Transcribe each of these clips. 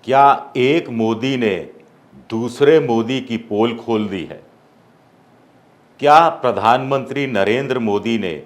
क्या एक मोदी ने दूसरे मोदी की पोल खोल दी है? क्या प्रधानमंत्री नरेंद्र मोदी ने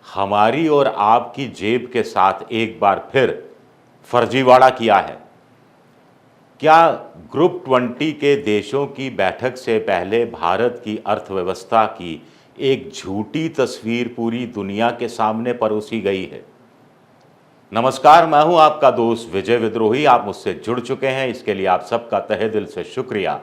हमारी और आपकी जेब के साथ एक बार फिर फर्जीवाड़ा किया है? क्या ग्रुप 20 के देशों की बैठक से पहले भारत की अर्थव्यवस्था की एक झूठी तस्वीर पूरी दुनिया के सामने परोसी गई है? नमस्कार, मैं हूं आपका दोस्त विजय विद्रोही। आप मुझसे जुड़ चुके हैं, इसके लिए आप सबका तहे दिल से शुक्रिया।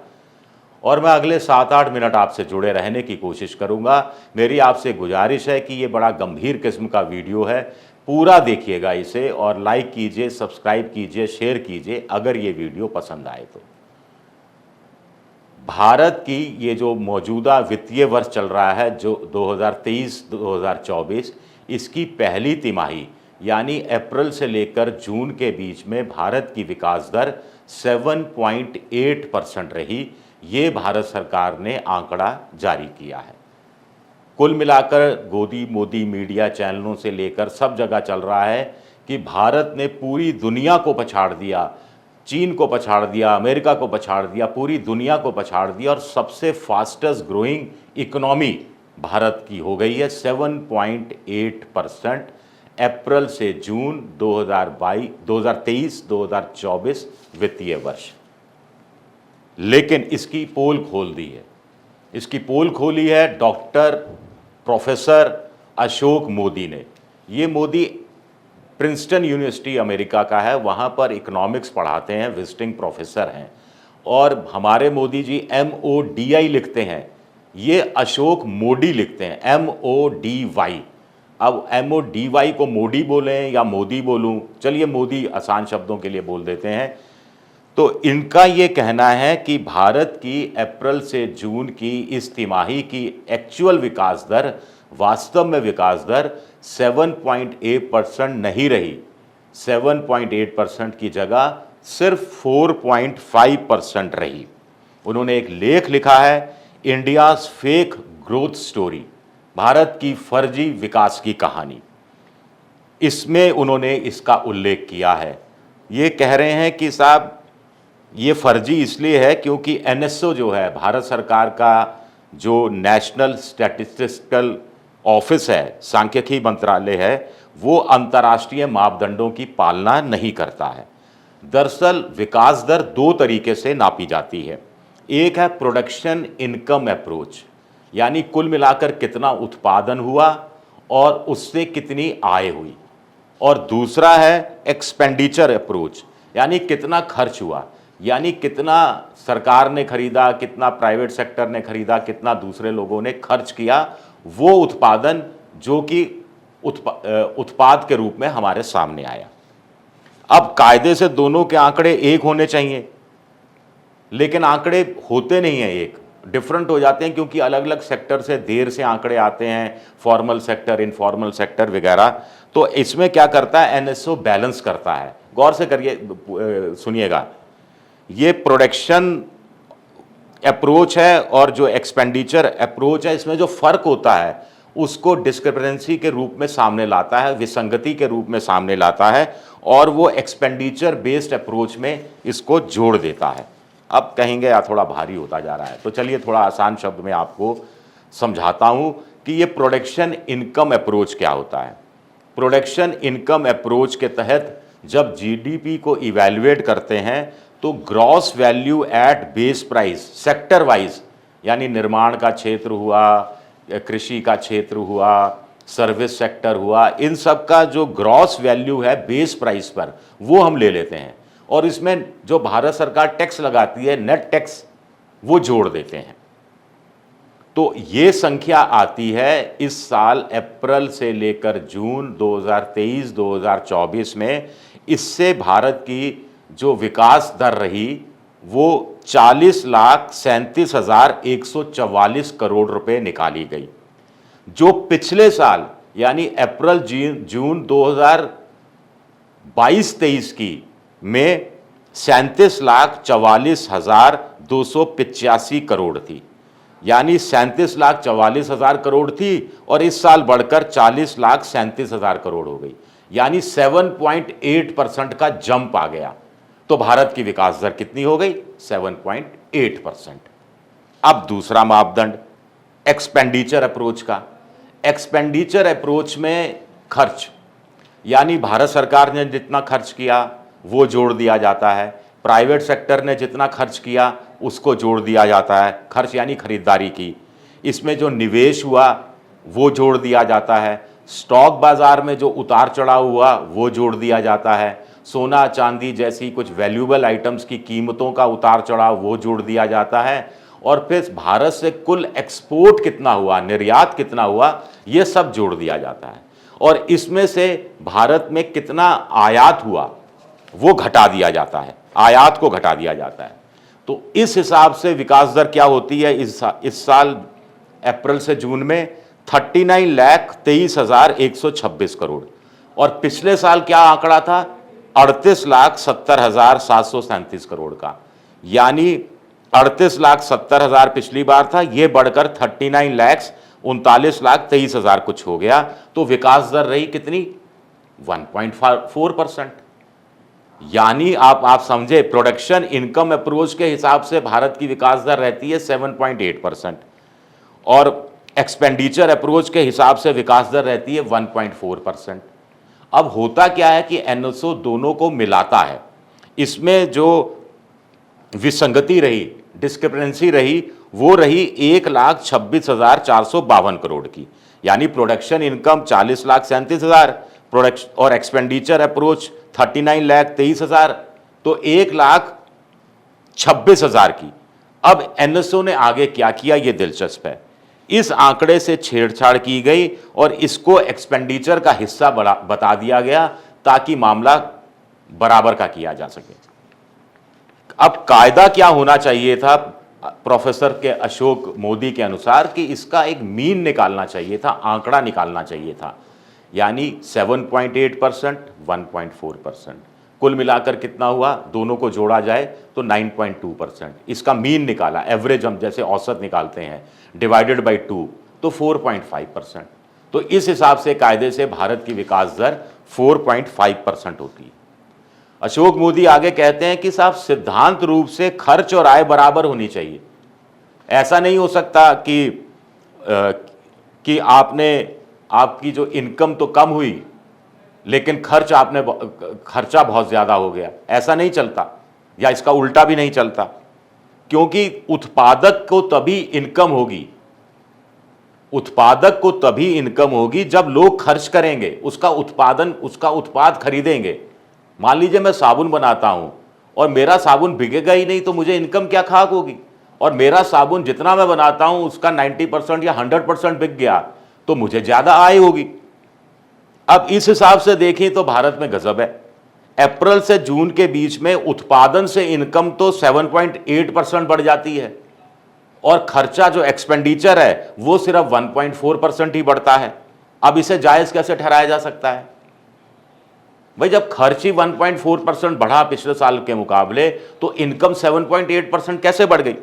और मैं अगले 7-8 मिनट आपसे जुड़े रहने की कोशिश करूंगा। मेरी आपसे गुजारिश है कि ये बड़ा गंभीर किस्म का वीडियो है, पूरा देखिएगा इसे और लाइक कीजिए, सब्सक्राइब कीजिए, शेयर कीजिए अगर ये वीडियो पसंद आए तो। भारत की ये जो मौजूदा वित्तीय वर्ष चल रहा है, जो 2023-2024, इसकी पहली तिमाही यानी अप्रैल से लेकर जून के बीच में भारत की विकास दर 7.8% रही। ये भारत सरकार ने आंकड़ा जारी किया है। कुल मिलाकर मोदी मीडिया चैनलों से लेकर सब जगह चल रहा है कि भारत ने पूरी दुनिया को पछाड़ दिया, चीन को पछाड़ दिया, अमेरिका को पछाड़ दिया, पूरी दुनिया को पछाड़ दिया और सबसे फास्टेस्ट ग्रोइंग इकोनॉमी भारत की हो गई है। 7.8% अप्रैल से जून 2023-2024 वित्तीय वर्ष। लेकिन इसकी पोल खोल दी है, इसकी पोल खोली है डॉक्टर प्रोफेसर अशोक मोदी ने। ये मोदी प्रिंसटन यूनिवर्सिटी अमेरिका का है, वहाँ पर इकोनॉमिक्स पढ़ाते हैं, विजिटिंग प्रोफेसर हैं। और हमारे मोदी जी MODI लिखते हैं, ये अशोक मोदी लिखते हैं, MODY। अब MODY को मोदी बोलें या मोदी बोलूं, चलिए मोदी आसान शब्दों के लिए बोल देते हैं। तो इनका ये कहना है कि भारत की अप्रैल से जून की इस तिमाही की एक्चुअल विकास दर, वास्तव में विकास दर 7.8% नहीं रही। 7.8% की जगह सिर्फ 4.5% रही। उन्होंने एक लेख लिखा है, India's fake growth story, Bharat की फर्जी विकास की कहानी। इसमें उन्होंने इसका उल्लेख किया है। ये कह रहे हैं कि साहब ये फर्जी इसलिए है क्योंकि NSO जो है, भारत सरकार का जो नेशनल स्टैटिस्टिकल ऑफिस है, सांख्यिकी मंत्रालय है, वो अंतर्राष्ट्रीय मापदंडों की पालना नहीं करता है। दरअसल विकास दर दो तरीके से नापी जाती है। एक है प्रोडक्शन इनकम अप्रोच, यानी कुल मिलाकर कितना उत्पादन हुआ और उससे कितनी आय हुई। और दूसरा है एक्सपेंडिचर अप्रोच, यानी कितना खर्च हुआ, यानी कितना सरकार ने खरीदा, कितना प्राइवेट सेक्टर ने खरीदा, कितना दूसरे लोगों ने खर्च किया, वो उत्पादन जो कि उत्पाद के रूप में हमारे सामने आया। अब कायदे से दोनों के आंकड़े एक होने चाहिए, लेकिन आंकड़े होते नहीं हैं एक, डिफरेंट हो जाते हैं क्योंकि अलग अलग सेक्टर से देर से आंकड़े आते हैं, फॉर्मल सेक्टर, इनफॉर्मल सेक्टर वगैरह। तो इसमें क्या करता है NSO, बैलेंस करता है। गौर से करिए, सुनिएगा, ये प्रोडक्शन अप्रोच है और जो एक्सपेंडिचर अप्रोच है, इसमें जो फर्क होता है उसको डिस्क्रिपेंसी के रूप में सामने लाता है, विसंगति के रूप में सामने लाता है, और वो एक्सपेंडिचर बेस्ड अप्रोच में इसको जोड़ देता है। अब कहेंगे यार थोड़ा भारी होता जा रहा है, तो चलिए थोड़ा आसान शब्द में आपको समझाता हूं कि ये प्रोडक्शन इनकम अप्रोच क्या होता है। प्रोडक्शन इनकम अप्रोच के तहत जब GDP को इवैल्यूएट करते हैं तो gross value at base price sector wise, यानी निर्माण का क्षेत्र हुआ, कृषि का क्षेत्र हुआ, सर्विस सेक्टर हुआ, इन सब का जो ग्रॉस वैल्यू है बेस प्राइस पर, वो हम ले लेते हैं और इसमें जो भारत सरकार टैक्स लगाती है, नेट टैक्स, वो जोड़ देते हैं। तो ये संख्या आती है इस साल अप्रैल से लेकर जून 2023-2024 में। इससे भारत की जो विकास दर रही वो 40,37,144 करोड़ रुपए निकाली गई, जो पिछले साल यानी अप्रैल जून 2022-23 की में 37,44,285 करोड़ थी। यानी 37,44,000 करोड़ थी और इस साल बढ़कर 40,37,000 करोड़ हो गई, यानी 7.8% का जंप आ गया। तो भारत की विकास दर कितनी हो गई? 7.8%। अब दूसरा मापदंड एक्सपेंडिचर अप्रोच का। एक्सपेंडिचर अप्रोच में खर्च, यानी भारत सरकार ने जितना खर्च किया वो जोड़ दिया जाता है, प्राइवेट सेक्टर ने जितना खर्च किया उसको जोड़ दिया जाता है, खर्च यानी खरीदारी की। इसमें जो निवेश हुआ वो जोड़ दिया जाता है, स्टॉक बाजार में जो उतार चढ़ाव हुआ वो जोड़ दिया जाता है, सोना चांदी जैसी कुछ वैल्यूएबल आइटम्स की कीमतों का उतार चढ़ाव वो जोड़ दिया जाता है, और फिर भारत से कुल एक्सपोर्ट कितना हुआ, निर्यात कितना हुआ, ये सब जोड़ दिया जाता है। और इसमें से भारत में कितना आयात हुआ वो घटा दिया जाता है, आयात को घटा दिया जाता है। तो इस हिसाब से विकास दर क्या होती है इस साल अप्रैल से जून में 39,23,126 करोड़, और पिछले साल क्या आंकड़ा था? 38,70,737 करोड़ का। यानी 38,70,000 पिछली बार था, ये बढ़कर 39,39,23,000 कुछ हो गया। तो विकास दर रही कितनी? 1.4%। यानी आप समझे, प्रोडक्शन इनकम अप्रोच के हिसाब से भारत की विकास दर रहती है 7.8%, और एक्सपेंडिचर अप्रोच के हिसाब से विकास दर रहती है 1.4%। अब होता क्या है कि एनएसओ दोनों को मिलाता है। इसमें जो विसंगति रही, डिस्क्रिपेंसी रही, वो रही 1,26,452 करोड़ की। यानी प्रोडक्शन इनकम 40,37,000, प्रोडक्शन और एक्सपेंडिचर अप्रोच 39,23,000, तो 1,26,000 की। अब एनएसओ ने आगे क्या किया, ये दिलचस्प है। इस आंकड़े से छेड़छाड़ की गई और इसको एक्सपेंडिचर का हिस्सा बता दिया गया ताकि मामला बराबर का किया जा सके। अब कायदा क्या होना चाहिए था प्रोफेसर के अशोक मोदी के अनुसार, कि इसका एक मीन निकालना चाहिए था, आंकड़ा निकालना चाहिए था। यानी 7.8%, 1.4%, कुल मिलाकर कितना हुआ, दोनों को जोड़ा जाए तो 9.2%। इसका मीन निकाला, एवरेज हम जैसे औसत निकालते हैं, डिवाइडेड बाई 2 तो 4.5%। तो इस हिसाब से कायदे से भारत की विकास दर 4.5% होती है। अशोक मोदी आगे कहते हैं कि साहब सिद्धांत रूप से खर्च और आय बराबर होनी चाहिए। ऐसा नहीं हो सकता कि आपकी जो इनकम तो कम हुई लेकिन खर्चा बहुत ज़्यादा हो गया, ऐसा नहीं चलता, या इसका उल्टा भी नहीं चलता, क्योंकि उत्पादक को तभी इनकम होगी जब लोग खर्च करेंगे, उसका उत्पाद खरीदेंगे। मान लीजिए मैं साबुन बनाता हूं और मेरा साबुन बिकेगा ही नहीं तो मुझे इनकम क्या खाक होगी, और मेरा साबुन जितना मैं बनाता हूं उसका 90% या 100% बिक गया तो मुझे ज़्यादा आय होगी। अब इस हिसाब से देखें तो भारत में गजब है। अप्रैल से जून के बीच में उत्पादन से इनकम तो 7.8% बढ़ जाती है, और खर्चा जो एक्सपेंडिचर है वो सिर्फ 1.4% ही बढ़ता है। अब इसे जायज़ कैसे ठहराया जा सकता है? भाई जब खर्च ही 1.4% बढ़ा पिछले साल के मुकाबले, तो इनकम 7.8% कैसे बढ़ गई?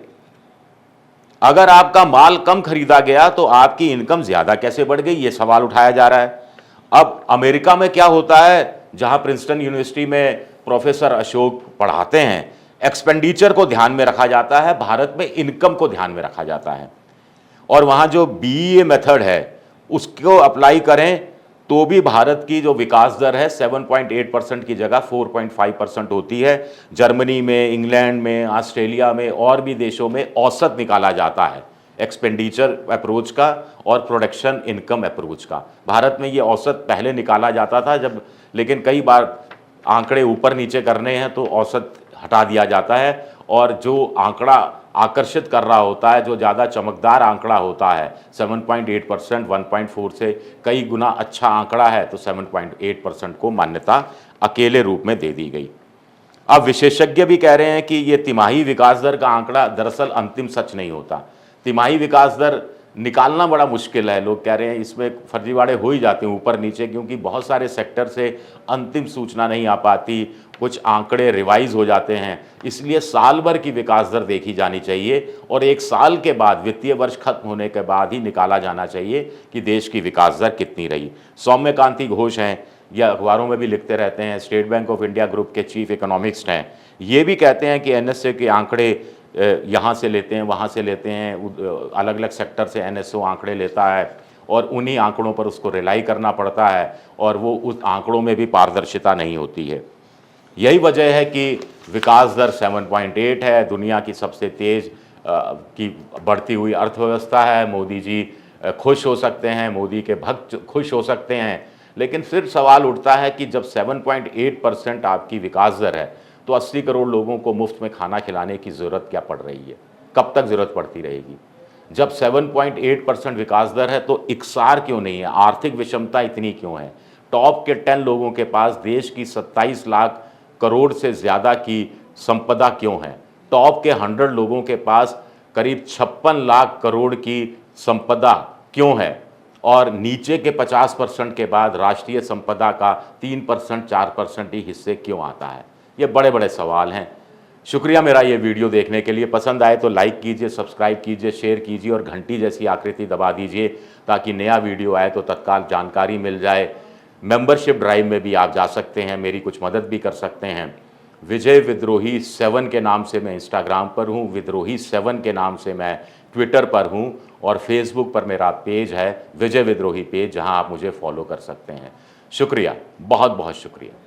अगर आपका माल कम खरीदा गया तो आपकी इनकम ज्यादा कैसे बढ़ गई, यह सवाल उठाया जा रहा है। अब अमेरिका में क्या होता है, जहां प्रिंसटन यूनिवर्सिटी में प्रोफेसर अशोक पढ़ाते हैं, एक्सपेंडिचर को ध्यान में रखा जाता है, भारत में इनकम को ध्यान में रखा जाता है। और वहां जो बीईए मेथड है उसको अप्लाई करें तो भी भारत की जो विकास दर है 7.8% की जगह 4.5% होती है। जर्मनी में, इंग्लैंड में, ऑस्ट्रेलिया में और भी देशों में औसत निकाला जाता है एक्सपेंडिचर अप्रोच का और प्रोडक्शन इनकम अप्रोच का। भारत में ये औसत पहले निकाला जाता था लेकिन कई बार आंकड़े ऊपर नीचे करने हैं तो औसत हटा दिया जाता है, और जो आंकड़ा आकर्षित कर रहा होता है, जो ज़्यादा चमकदार आंकड़ा होता है 7.8%, 1.4 से कई गुना अच्छा आंकड़ा है, तो 7.8% को मान्यता अकेले रूप में दे दी गई। अब विशेषज्ञ भी कह रहे हैं कि ये तिमाही विकास दर का आंकड़ा दरअसल अंतिम सच नहीं होता। तिमाही विकास दर निकालना बड़ा मुश्किल है। लोग कह रहे हैं इसमें फर्जीवाड़े हो ही जाते हैं ऊपर नीचे, क्योंकि बहुत सारे सेक्टर से अंतिम सूचना नहीं आ पाती, कुछ आंकड़े रिवाइज हो जाते हैं। इसलिए साल भर की विकास दर देखी जानी चाहिए और एक साल के बाद, वित्तीय वर्ष खत्म होने के बाद ही निकाला जाना चाहिए कि देश की विकास दर कितनी रही। सौम्यकांति घोष हैं या अखबारों में भी लिखते रहते हैं, state bank of India group के चीफ इकोनॉमिस्ट हैं, ये भी कहते हैं कि एनएसए के आंकड़े यहाँ से लेते हैं, वहाँ से लेते हैं, अलग अलग सेक्टर से एनएसओ आंकड़े लेता है और उन्हीं आंकड़ों पर उसको रिलाई करना पड़ता है और वो उस आंकड़ों में भी पारदर्शिता नहीं होती है। यही वजह है कि विकास दर 7.8 है, दुनिया की सबसे तेज़ की बढ़ती हुई अर्थव्यवस्था है। मोदी जी खुश हो सकते हैं, मोदी के भक्त खुश हो सकते हैं, लेकिन फिर सवाल उठता है कि जब 7.8% आपकी विकास दर है तो 80 करोड़ लोगों को मुफ्त में खाना खिलाने की ज़रूरत क्या पड़ रही है, कब तक ज़रूरत पड़ती रहेगी? जब 7.8% विकास दर है तो इकसार क्यों नहीं है, आर्थिक विषमता इतनी क्यों है? टॉप के 10 लोगों के पास देश की 27 लाख करोड़ से ज़्यादा की संपदा क्यों है? टॉप के 100 लोगों के पास करीब 56 लाख करोड़ की संपदा क्यों है? और नीचे के 50% के बाद राष्ट्रीय संपदा का 3% 4% ही हिस्से क्यों आता है? ये बड़े बड़े सवाल हैं। शुक्रिया मेरा ये वीडियो देखने के लिए। पसंद आए तो लाइक कीजिए, सब्सक्राइब कीजिए, शेयर कीजिए और घंटी जैसी आकृति दबा दीजिए ताकि नया वीडियो आए तो तत्काल जानकारी मिल जाए। मेंबरशिप ड्राइव में भी आप जा सकते हैं, मेरी कुछ मदद भी कर सकते हैं। विजय विद्रोही 7 के नाम से मैं इंस्टाग्राम पर हूँ, विद्रोही 7 के नाम से मैं ट्विटर पर हूँ और फेसबुक पर मेरा पेज है विजय विद्रोही पेज, जहाँ आप मुझे फॉलो कर सकते हैं। शुक्रिया, बहुत बहुत शुक्रिया।